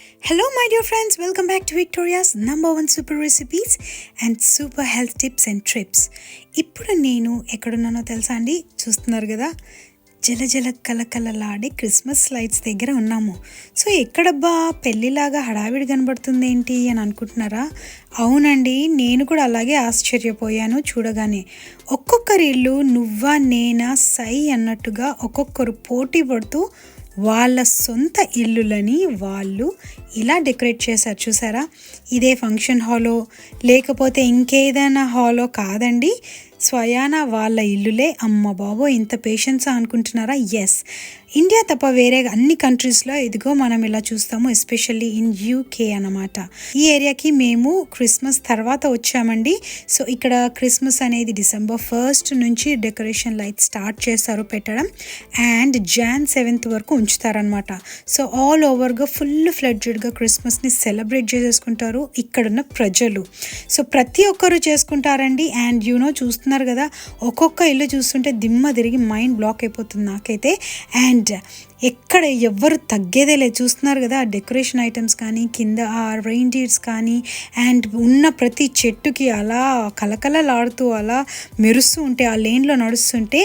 Hello, my dear friends. Welcome back to Victoria's number one super recipes and super health tips and trips. ఇప్పుడు నేను ఎక్కడున్నానో తెలుసా అండి? చూస్తున్నారు కదా, జల కలకలలాడే క్రిస్మస్ లైట్స్ దగ్గర ఉన్నాము. సో ఎక్కడబ్బా పెళ్ళిలాగా హడావిడి కనబడుతుంది ఏంటి అని అనుకుంటున్నారా? అవునండి, నేను కూడా అలాగే ఆశ్చర్యపోయాను చూడగానే. ఒక్కొక్కరి ఇల్లు నువ్వా నేనా సై అన్నట్టుగా ఒక్కొక్కరు పోటీ పడుతూ వాళ్ళ సొంత ఇల్లులని వాళ్ళు ఇలా డెకరేట్ చేశారు. చూసారా? ఇదే ఫంక్షన్ హాలో లేకపోతే ఇంకేదైనా హాలో కాదండి, స్వయానా వాళ్ళ ఇల్లులే. అమ్మ బాబో, ఇంత పేషెన్సా అనుకుంటున్నారా? ఎస్, ఇండియా తప్ప వేరే అన్ని కంట్రీస్లో ఇదిగో మనం ఇలా చూస్తాము, ఎస్పెషల్లీ ఇన్ యూకే అన్నమాట. ఈ ఏరియాకి మేము క్రిస్మస్ తర్వాత వచ్చామండి. సో ఇక్కడ క్రిస్మస్ అనేది December 1st నుంచి డెకరేషన్ లైట్ స్టార్ట్ చేస్తారు పెట్టడం, అండ్ Jan 7th వరకు ఉంచుతారనమాట. సో ఆల్ ఓవర్గా ఫుల్ ఫ్లెడ్జెడ్గా క్రిస్మస్ని సెలబ్రేట్ చేసేసుకుంటారు ఇక్కడున్న ప్రజలు. సో ప్రతి ఒక్కరు చేసుకుంటారండి. అండ్ చూస్తున్నారు కదా, ఒక్కొక్క ఇల్లు చూస్తుంటే దిమ్మ తిరిగి మైండ్ బ్లాక్ అయిపోతుంది నాకైతే. అండ్ ఎక్కడ ఎవ్వరు తగ్గేదే లేదు. చూస్తున్నారు కదా, ఆ డెకరేషన్ ఐటమ్స్ కానీ, కింద ఆ రెయిన్డియర్స్ కానీ, అండ్ ఉన్న ప్రతి చెట్టుకి అలా కలకలలాడుతూ అలా మెరుస్తూ ఉంటే, ఆ లేన్లో నడుస్తుంటే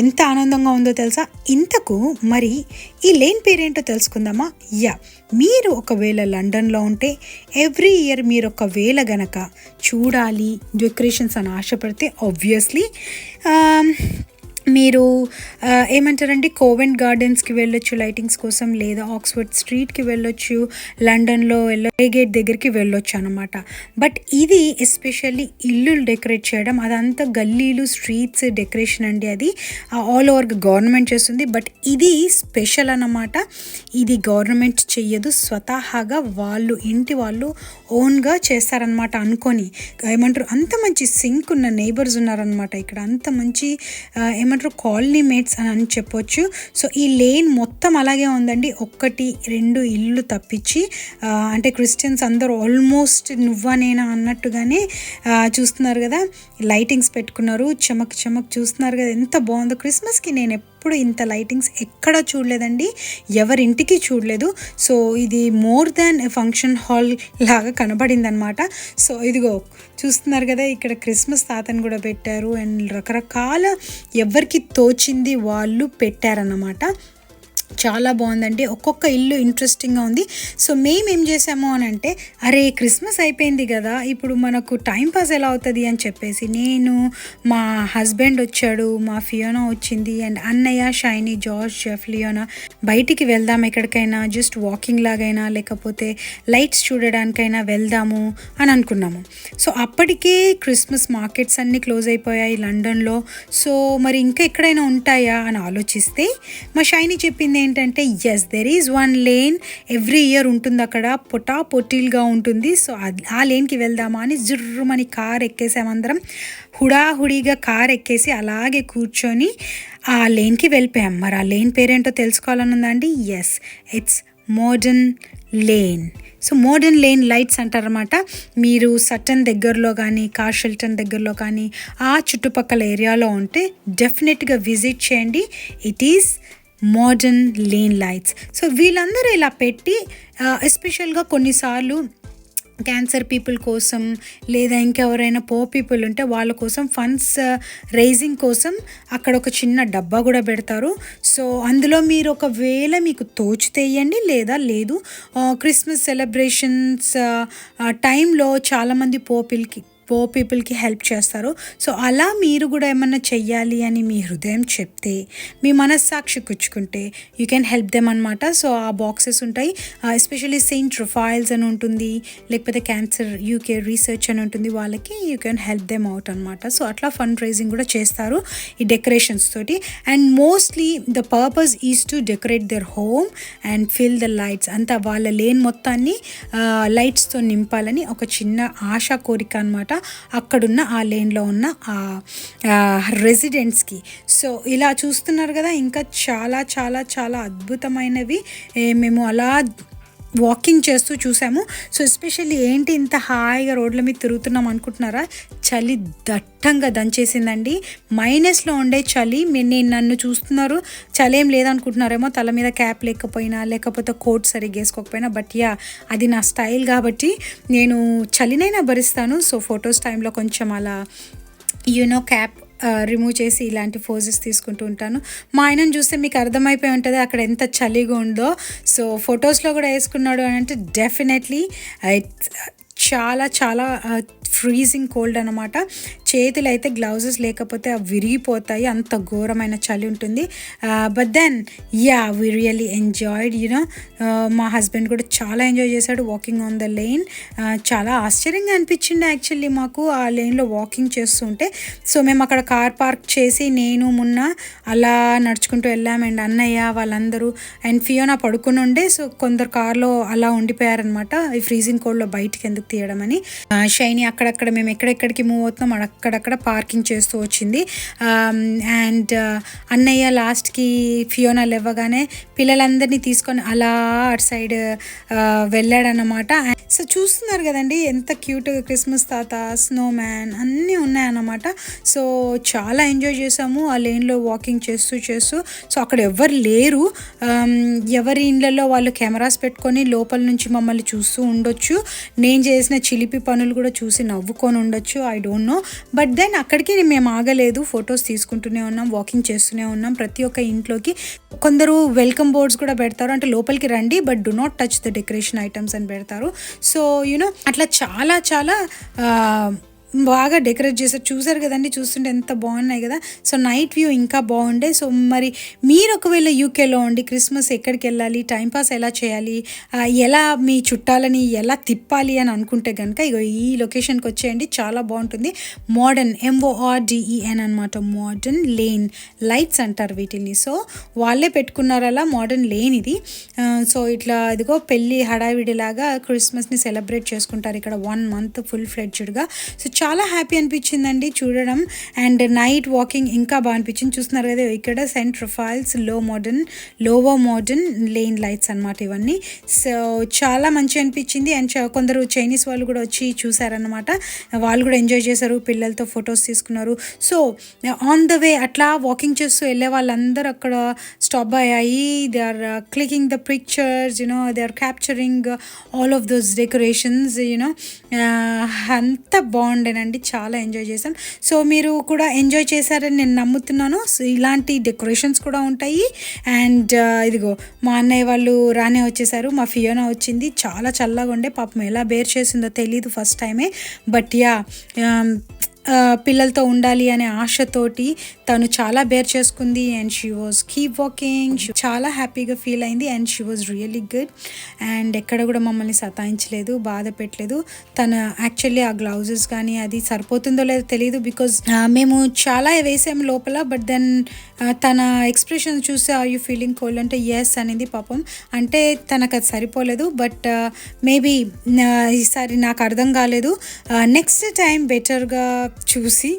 ఎంత ఆనందంగా ఉందో తెలుసా. ఇంతకు మరి ఈ లేన్ పేరేంటో తెలుసుకుందామా? మీరు ఒకవేళ లండన్లో ఉంటే ఎవ్రీ ఇయర్ మీరు ఒకవేళ గనక చూడాలి డెకరేషన్స్ అని ఆశపడితే ఆబ్వియస్లీ మీరు ఏమంటారండి, కోవెంట్ గార్డెన్స్కి వెళ్ళొచ్చు లైటింగ్స్ కోసం, లేదా ఆక్స్ఫర్డ్ స్ట్రీట్కి వెళ్ళొచ్చు, లండన్లో గేట్ దగ్గరికి వెళ్ళొచ్చు అనమాట. బట్ ఇది ఎస్పెషల్లీ ఇల్లు డెకరేట్ చేయడం, అదంతా గల్లీలు స్ట్రీట్స్ డెకరేషన్ అండి. అది ఆల్ ఓవర్ గవర్నమెంట్ చేస్తుంది. బట్ ఇది స్పెషల్ అన్నమాట. ఇది గవర్నమెంట్ చెయ్యదు, స్వతహాగా వాళ్ళు ఇంటి వాళ్ళు ఓన్గా చేస్తారనమాట. అనుకొని ఏమంటారు, అంత మంచి సింక్ ఉన్న నైబర్స్ ఉన్నారనమాట ఇక్కడ. అంత మంచి ఏమంటారు కాలనీ మేట్స్ అని చెప్పొచ్చు. సో ఈ లేన్ మొత్తం అలాగే ఉందండి, 1-2 ఇల్లు తప్పించి. అంటే క్రిస్టియన్స్ అందరూ ఆల్మోస్ట్ నువ్వా నేనా అన్నట్టుగానే చూస్తున్నారు కదా, లైటింగ్స్ పెట్టుకున్నారు, చమక్ చూస్తున్నారు కదా ఎంత బాగుందో. క్రిస్మస్కి నేను ఎప్పుడు ఇంత లైటింగ్స్ ఎక్కడ చూడలేదండి, ఎవరింటికి చూడలేదు. సో ఇది మోర్ దాన్ ఫంక్షన్ హాల్ లాగా కనబడింది అనమాట. సో ఇదిగో చూస్తున్నారు కదా, ఇక్కడ క్రిస్మస్ తాతను కూడా పెట్టారు, అండ్ రకరకాల ఎవరికి తోచింది వాళ్ళు పెట్టారన్నమాట. చాలా బాగుందండి, ఒక్కొక్క ఇల్లు ఇంట్రెస్టింగ్గా ఉంది. సో మేము ఏం చేసాము అని అంటే, అరే క్రిస్మస్ అయిపోయింది కదా, ఇప్పుడు మనకు టైం పాస్ ఎలా అవుతుంది అని చెప్పేసి నేను, మా హస్బెండ్ వచ్చాడు, మా ఫియోనా వచ్చింది, అండ్ అన్నయ్య షైనీ, జార్జ్, జెఫ్, లియోనా బయటికి వెళ్దాం ఎక్కడికైనా, జస్ట్ వాకింగ్ లాగైనా లేకపోతే లైట్స్ చూడడానికైనా వెళ్దాము అని అనుకున్నాము. సో అప్పటికే క్రిస్మస్ మార్కెట్స్ అన్నీ క్లోజ్ అయిపోయాయి లండన్లో. సో మరి ఇంకా ఎక్కడైనా ఉంటాయా అని ఆలోచిస్తే మా షైనీ చెప్పింది ఏంటంటే, yes there is one lane every year ఉంటుంది అక్కడ, పొట్టిల్గా ఉంటుంది. సో ఆ లేన్కి వెళ్దామా అని జుర్రుమని కార్ ఎక్కేసామందరం. హుడాహుడిగా కార్ ఎక్కేసి అలాగే కూర్చొని ఆ లేన్కి వెళ్ళిపోయాం. మరి ఆ లేన్ పేరేంటో తెలుసుకోవాలని ఉందా అండి? Yes, it's Modern Lane. So Modern Lane lights అంటారన్నమాట. మీరు సటన్ దగ్గరలో కానీ, కార్షెల్టన్ దగ్గరలో కానీ, ఆ చుట్టుపక్కల ఏరియాలో ఉంటే డెఫినెట్గా విజిట్ చేయండి. It is modern Lane lights. So వీళ్ళందరూ ఇలా పెట్టి ఎస్పెషల్గా కొన్నిసార్లు క్యాన్సర్ పీపుల్ కోసం, లేదా ఇంకెవరైనా పీపుల్ ఉంటే వాళ్ళ కోసం ఫండ్స్ రైజింగ్ కోసం అక్కడ ఒక చిన్న డబ్బా కూడా పెడతారు. సో అందులో మీరు ఒకవేళ మీకు తోచితేయండి, లేదా లేదు. క్రిస్మస్ సెలబ్రేషన్స్ టైంలో చాలామంది పీపుల్కి హెల్ప్ చేస్తారు. సో అలా మీరు కూడా ఏమన్నా చెయ్యాలి అని మీ హృదయం చెప్తే, మీ మనస్సాక్షి కూర్చుకుంటే యూ కెన్ హెల్ప్ దెమ్ అనమాట. సో ఆ బాక్సెస్ ఉంటాయి, ఎస్పెషల్లీ సెయింట్ రొఫైల్స్ అని ఉంటుంది, లేకపోతే క్యాన్సర్ యూకే రీసెర్చ్ అని ఉంటుంది, వాళ్ళకి you can help them out అనమాట. సో అట్లా ఫండ్ రైజింగ్ కూడా చేస్తారు ఈ డెకరేషన్స్ తోటి. And mostly the purpose is to decorate their home and fill the lights. అంతా వాళ్ళ లేన్ మొత్తాన్ని లైట్స్తో నింపాలని ఒక చిన్న ఆశా కోరిక అనమాట అక్కడున్న ఆ లేన్లో ఉన్న ఆ రెసిడెంట్స్కి. సో ఇలా చూస్తున్నారు కదా, ఇంకా చాలా చాలా చాలా అద్భుతమైనవి మేము అలా వాకింగ్ చేస్తూ చూసాము. సో ఎస్పెషల్లీ ఏంటి ఇంత హాయిగా రోడ్ల మీద తిరుగుతున్నాం అనుకుంటున్నారా, చలి దట్టంగా దంచేసిందండి. మైనస్లో ఉండే చలి. నేను నన్ను చూస్తున్నారు చలి ఏం లేదనుకుంటున్నారేమో, తల మీద క్యాప్ లేకపోయినా లేకపోతే కోట్ సరిగ్గా వేసుకోకపోయినా, బట్ యా అది నా స్టైల్ కాబట్టి నేను చలినైనా భరిస్తాను. సో ఫొటోస్ టైంలో కొంచెం అలా క్యాప్ రిమూవ్ చేసి ఇలాంటి పోజెస్ తీసుకుంటూ ఉంటాను. మా ఆయనను చూస్తే మీకు అర్థమైపోయి ఉంటుంది అక్కడ ఎంత చలిగా ఉందో. సో ఫొటోస్లో కూడా వేసుకున్నాడు అని అంటే డెఫినెట్లీ చాలా చాలా ఫ్రీజింగ్ కోల్డ్ అనమాట. చేతులు అయితే గ్లౌజెస్ లేకపోతే అవి విరిగిపోతాయి, అంత ఘోరమైన చలి ఉంటుంది. But then we really enjoyed మా హస్బెండ్ కూడా చాలా ఎంజాయ్ చేశాడు వాకింగ్ ఆన్ ద లేన్. చాలా ఆశ్చర్యంగా అనిపించింది యాక్చువల్లీ మాకు ఆ లేన్లో వాకింగ్ చేస్తుంటే. సో మేము అక్కడ కార్ పార్క్ చేసి నేను మొన్న అలా నడుచుకుంటూ వెళ్ళాం. అండ్ అన్నయ్య వాళ్ళందరూ అండ్ ఫియోనా పడుకుని ఉండే. సో కొందరు కార్లో అలా ఉండిపోయారనమాట, ఈ ఫ్రీజింగ్ కోల్డ్లో బయటికి ఎందుకు తీయడం అని. షైనీ అక్కడక్కడ మేము ఎక్కడెక్కడికి మూవ్ అవుతున్నాం అక్కడక్కడ పార్కింగ్ చేస్తూ వచ్చింది. అండ్ అన్నయ్య లాస్ట్కి ఫియోనా లేవగానే పిల్లలందరినీ తీసుకొని అలా అటు సైడ్ వెళ్ళాడనమాట. సో చూస్తున్నారు కదండి ఎంత క్యూట్గా క్రిస్మస్ తాత, స్నో మ్యాన్ అన్నీ ఉన్నాయన్నమాట. సో చాలా ఎంజాయ్ చేసాము ఆ లేన్లో వాకింగ్ చేస్తూ. సో అక్కడ ఎవరు లేరు, ఎవరి ఇళ్ళల్లో వాళ్ళు కెమెరాస్ పెట్టుకొని లోపల నుంచి మమ్మల్ని చూస్తూ ఉండొచ్చు. నేను చేసిన చిలిపి పనులు కూడా చూసి నవ్వుకొని ఉండొచ్చు, I don't know. But then అక్కడికి మేము ఆగలేదు, ఫొటోస్ తీసుకుంటూనే ఉన్నాం, వాకింగ్ చేస్తూనే ఉన్నాం. ప్రతి ఒక్క ఇంట్లోకి కొందరు వెల్కమ్ బోర్డ్స్ కూడా పెడతారు, అంటే లోపలికి రండి but do not touch the decoration items అని పెడతారు. సో అట్లా చాలా చాలా బాగా డెకరేట్ చేశారు. చూసారు కదండి, చూస్తుంటే ఎంత బాగున్నాయి కదా. సో నైట్ వ్యూ ఇంకా బాగుండే. సో మరి మీరు ఒకవేళ యూకేలో ఉండి క్రిస్మస్ ఎక్కడికి వెళ్ళాలి, టైంపాస్ ఎలా చేయాలి, ఎలా మీ చుట్టాలని ఎలా తిప్పాలి అని అనుకుంటే కనుక ఇగో ఈ లొకేషన్కి వచ్చేయండి, చాలా బాగుంటుంది. మోడర్న్ MORDEN అనమాట, మోడర్న్ లేన్ లైట్స్ అంటారు వీటిని. సో వాళ్ళే పెట్టుకున్నారు అలా మోడర్న్ లేన్ ఇది. సో ఇట్లా ఇదిగో పెళ్ళి హడావిడిలాగా క్రిస్మస్ని సెలబ్రేట్ చేసుకుంటారు ఇక్కడ 1 month ఫుల్ ఫ్లెడ్జ్డ్గా. సో చాలా హ్యాపీ అనిపించిందండి చూడడం. అండ్ నైట్ వాకింగ్ ఇంకా బాగా అనిపించింది. చూస్తున్నారు కదా ఇక్కడ Saint Raphael's lower Modern Lane lights అనమాట ఇవన్నీ. సో చాలా మంచి అనిపించింది. అండ్ కొందరు చైనీస్ వాళ్ళు కూడా వచ్చి చూసారనమాట, వాళ్ళు కూడా ఎంజాయ్ చేశారు, పిల్లలతో ఫొటోస్ తీసుకున్నారు. సో ఆన్ ద వే అట్లా వాకింగ్ చేస్తూ వెళ్ళే వాళ్ళందరూ అక్కడ స్టాప్ అయ్యాయి. They are clicking the pictures, they are capturing all of those decorations. అంతా బాగుండేనండి, చాలా ఎంజాయ్ చేశాం. సో మీరు కూడా ఎంజాయ్ చేశారని నేను నమ్ముతున్నాను. సో ఇలాంటి డెకరేషన్స్ కూడా ఉంటాయి. అండ్ ఇదిగో మా అన్నయ్య వాళ్ళు రానే వచ్చేసారు, మా ఫియోనా వచ్చింది. చాలా చల్లగా ఉండే, పాపం ఎలా బేర్ చేసిందో తెలీదు ఫస్ట్ టైమే. బట్ పిల్లలతో ఉండాలి అనే ఆశతోటి తను చాలా బేర్ చేసుకుంది. And she was keep walking, చాలా హ్యాపీగా ఫీల్ అయింది. And she was really good. And ఎక్కడ కూడా మమ్మల్ని సతాయించలేదు, బాధ పెట్టలేదు. తను యాక్చువల్లీ ఆ గ్లౌజెస్ కానీ అది సరిపోతుందో లేదో తెలియదు, బికాజ్ మేము చాలా వేసాము లోపల. బట్ దెన్ తన ఎక్స్ప్రెషన్ చూస్తే ఆర్ యూ ఫీలింగ్ కోల్డ్ అంటే ఎస్ అనేది. పాపం అంటే తనకు అది సరిపోలేదు. బట్ మేబీ ఈసారి నాకు అర్థం కాలేదు, నెక్స్ట్ టైం బెటర్గా చూసి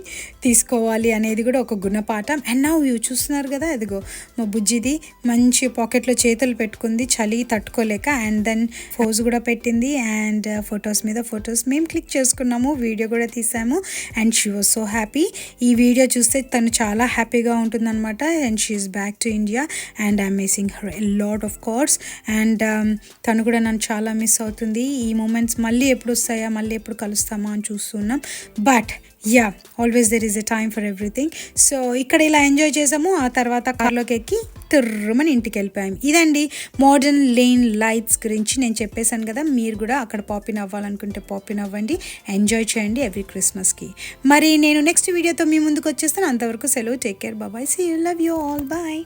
తీసుకోవాలి అనేది కూడా ఒక గుణపాఠం. అండ్ నా వ్యూ చూస్తున్నారు కదా, అదిగో మా బుజ్జిది మంచి పాకెట్లో చేతులు పెట్టుకుంది చలి తట్టుకోలేక. అండ్ దెన్ ఫోజ్ కూడా పెట్టింది. అండ్ ఫొటోస్ మీద ఫొటోస్ మేము క్లిక్ చేసుకున్నాము, వీడియో కూడా తీసాము. And she was so happy. ఈ వీడియో చూస్తే తను చాలా హ్యాపీగా ఉంటుందన్నమాట. And she is back to India and I'm missing her a lot of course. And తను కూడా నన్ను చాలా మిస్ అవుతుంది. ఈ మూమెంట్స్ మళ్ళీ ఎప్పుడు వస్తాయా, మళ్ళీ ఎప్పుడు కలుస్తామా అని చూస్తున్నాం. But always there is a time for everything. So ఇక్కడ ఇలా ఎంజాయ్ చేసాము. ఆ తర్వాత కార్లోకి ఎక్కి తిర్రమని ఇంటికి వెళ్ళిపోయాం. ఇదండి మోడర్న్ లేన్ లైట్స్ గురించి నేను చెప్పేశాను కదా. మీరు కూడా అక్కడ పాపిన్ అవ్వాలనుకుంటే పాపిన్ అవ్వండి, ఎంజాయ్ చేయండి ఎవ్రీ క్రిస్మస్కి. మరి నేను నెక్స్ట్ వీడియోతో మీ ముందుకు వచ్చేస్తాను. అంతవరకు సెలవు, take care, bye, see you, love you all, bye.